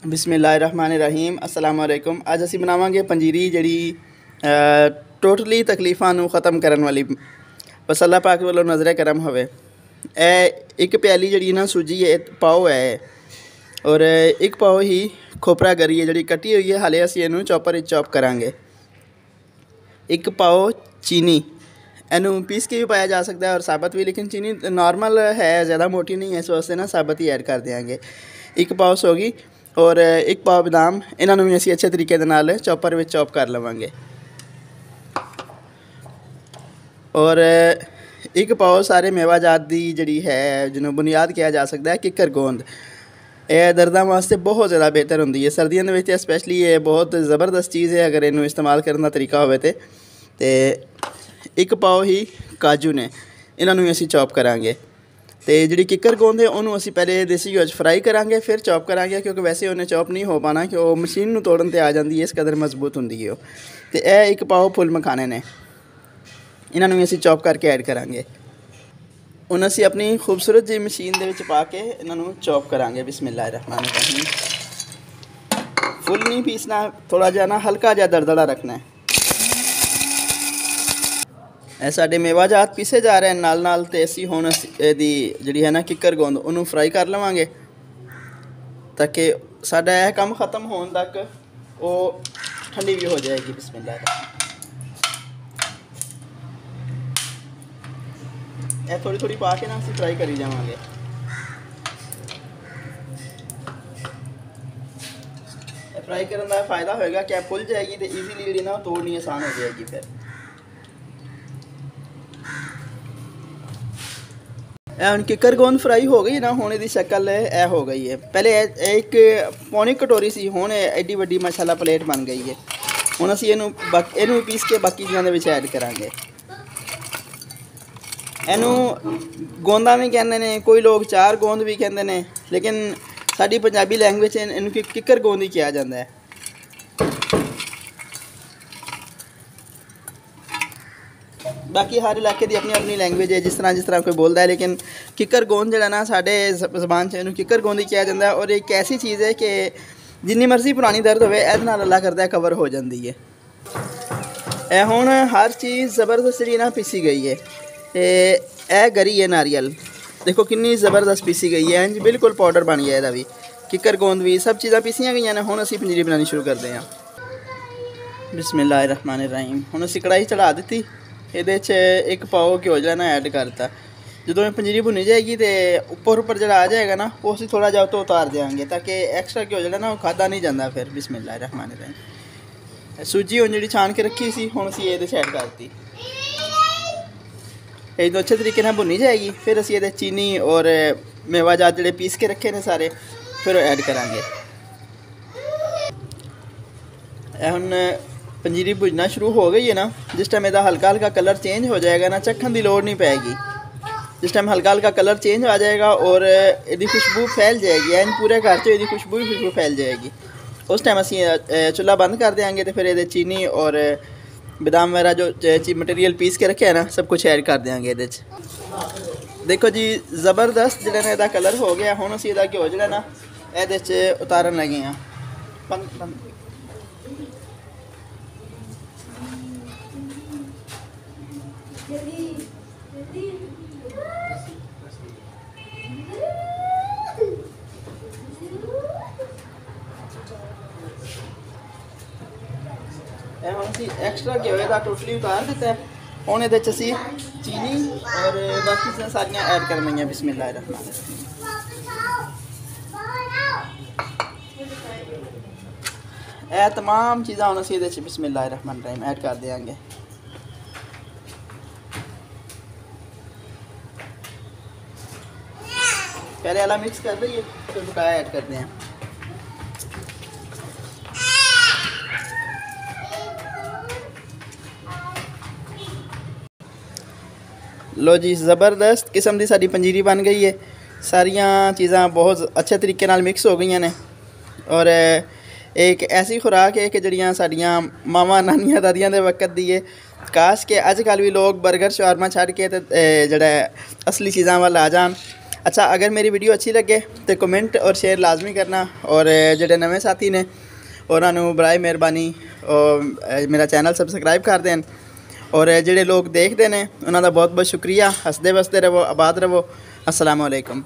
बिस्मिल्लाहिर्रहमानिर्रहीम अस्सलाम वालेकुम। अज असी बनावांगे पंजीरी जिहड़ी टोटली तकलीफां नूं ख़त्म करन वाली। बस अल्लाह पाक वालों नज़र करम होवे। एक प्याली जिहड़ी ना सूजी है पाओ है और एक पाओ ही खोपरा गरी है जिहड़ी कट्टी हुई है। हाले असी इहनूं चॉपर चॉप करांगे। एक पाओ चीनी, इनू पीस के भी पाया जा सकता है और साबत भी, लेकिन चीनी नॉर्मल है, ज़्यादा मोटी नहीं है, इस वास्ते ना साबत ही ऐड कर देंगे। एक पाओ सोगी और एक पाव बादाम, इन्होंने भी असी अच्छे तरीके दे नाल चॉपर में चॉप कर लवांगे। और एक पाव सारे मेवाजात की जिहड़ी है जिन्होंने बुनियाद किया जा सकता है किकर गोंद। यह दर्दां वास्ते बहुत ज़्यादा बेहतर होंदी है। सर्दियों में स्पैशली ये बहुत ज़बरदस्त चीज़ है अगर इनू इस्तेमाल करने का तरीका होवे ते एक पाव ही काजू ने, इन्होंने भी असी चॉप करांगे। तो जी किकर गोंद है उन्होंने असी पहले देसी घ्यो फ्राई करांगे फिर चॉप करांगे, क्योंकि वैसे उन्हें चॉप नहीं हो पाना कि वह मशीन में तोड़न ते आ जाती है, इस कदर मजबूत होंगी है। तो यह एक पाव फुल मखाने ने, इन्होंने भी असी चॉप करके ऐड करांगे। उन्हें असी अपनी खूबसूरत जी मशीन दे विच पा के इन्हों चॉप करांगे। बिस्मिल्लाहिर्रहमानिर्रहीम। फुल नहीं पीसना, थोड़ा जहा ना हल्का जहा दरदड़ा रखना है। साढ़े मेवाजात पीसे जा रहे हैं नाल नाल, तो असी हुण दी जिहड़ी है ना किकर गोंद उन्होंने फ्राई कर लवांगे ताकि साडा यह काम ख़त्म होने तक वो ठंडी भी हो जाएगी। बिस्मिल्लाह। यह थोड़ी थोड़ी पा के ना असी फ्राई करी जावांगे। फ्राई करने का फायदा होएगा कि फुल जाएगी तो ईजीली जी ना तोड़नी आसान हो जाएगी। फिर हम किकर गोंद फ्राई हो गई ना, होने की शक्ल यह हो गई है। पहले एक पौनी कटोरी सी, हुण एडी वड्डी माशाल्लाह प्लेट बन गई है। हुण असीं इनू पीस के बाकी चीज़ों के ऐड करांगे। इनू गोंदा भी कहते हैं, कोई लोग चार गोंद भी कहते हैं, लेकिन साडी पंजाबी लैंग्वेज इनू किकर गोंद ही कहा जाता है। बाकी हर इलाके की अपनी अपनी लैंग्वेज है, जिस तरह कोई बोलता है, लेकिन किकर गोंद जो ना साढ़े जबान से किकर गोंद ही किया जाता है। और एक ऐसी चीज़ है कि जिन्नी मर्जी पुरानी दर्द हो अल्लाह करता है कवर हो जाती है। हुण हर चीज़ ज़बरदस्त जी ना पीसी गई है। यह गरी है नारियल, देखो कितनी ज़बरदस्त पीसी गई है, इंज बिल्कुल पाउडर बन गया। यदा भी किकर गोंद भी सब चीज़ां पीसियां गई ने। हुण असीं पंजीरी बनानी शुरू करते हैं। बिस्मिल्लाहिर्रहमानिर्रहीम। हुण असीं कढ़ाई चढ़ा दी, ये एक पाव घ्यो जो ना ऐड करता। जो पंजीरी भुनी जाएगी तो उपर जो आ जाएगा ना वो असीं थोड़ा जहा तो उतार देंगे ताकि एक्स्ट्रा घ्यो जो ना वो खादा नहीं जाता। फिर बिस्मिल्लाहिर्रहमानिर्रहीम। सूजी हुण जी छान के रखी सी, हुण असीं ये ऐड करती। ये तो अच्छे तरीके भुनी जाएगी। फिर असीं ये चीनी और मेवाजात जोड़े पीस के रखे ने सारे फिर ऐड करांगे। हुण पंजीरी भुजना शुरू हो गई है ना, जिस टाइम यदा हल्का हल्का कलर चेंज हो जाएगा ना, चखन की लोड़ नहीं पैगी। जिस टाइम हल्का हल्का कलर चेंज आ जाएगा और यदी खुशबू फैल जाएगी, एन पूरे घर से यदी खुशबू फैल जाएगी, उस टाइम असी चूल्हा बंद कर देंगे। तो फिर ये चीनी और बादाम वगैरह जो मटेरियल पीस के रखे है ना सब कुछ ऐड कर देंगे। ये देखो जी ज़बरदस्त जो इसका कलर हो गया। हुण असीं इहदा घ्यो जो ना ये उतारन लगे हैं। एक्स्ट्रा घ्यो इहदा टोटली उतार दिता है। हुण इहदे च असीं चीनी और बाकी चीज़ां सारियां ऐड करनियां। बिस्मिल्लाहिर्रहमानिर्रहीम। यह तमाम चीज़ां हुण असीं इहदे च बिस्मिल्लाहिर्रहमानिर्रहीम ऐड कर देंगे। पहले वाला मिक्स कर दीजिए फिर बकाया ऐड करते हैं। लो जी ज़बरदस्त किस्म की साड़ी पंजीरी बन गई है। सारिया चीज़ां बहुत अच्छे तरीके नाल मिक्स हो गई ने और एक ऐसी खुराक है कि जड़ियाँ साड़ियाँ मावां नानियां दादियां दे वक्त दी है। काश के अजकल भी लोग बर्गर शवारमा छड़ के जड़ा असली चीज़ां वाल आ जान। अच्छा, अगर मेरी वीडियो अच्छी लगे तो कमेंट और शेयर लाजमी करना, और ਜਿਹੜੇ नवे साथी ने उन्होंने बराए मेहरबानी मेरा चैनल सबसक्राइब कर दें, और ਜਿਹੜੇ लोग देखते हैं उन्होंने बहुत बहुत शुक्रिया। हसदे बसते रहो, आबाद रहो। अस्सलाम वालेकुम।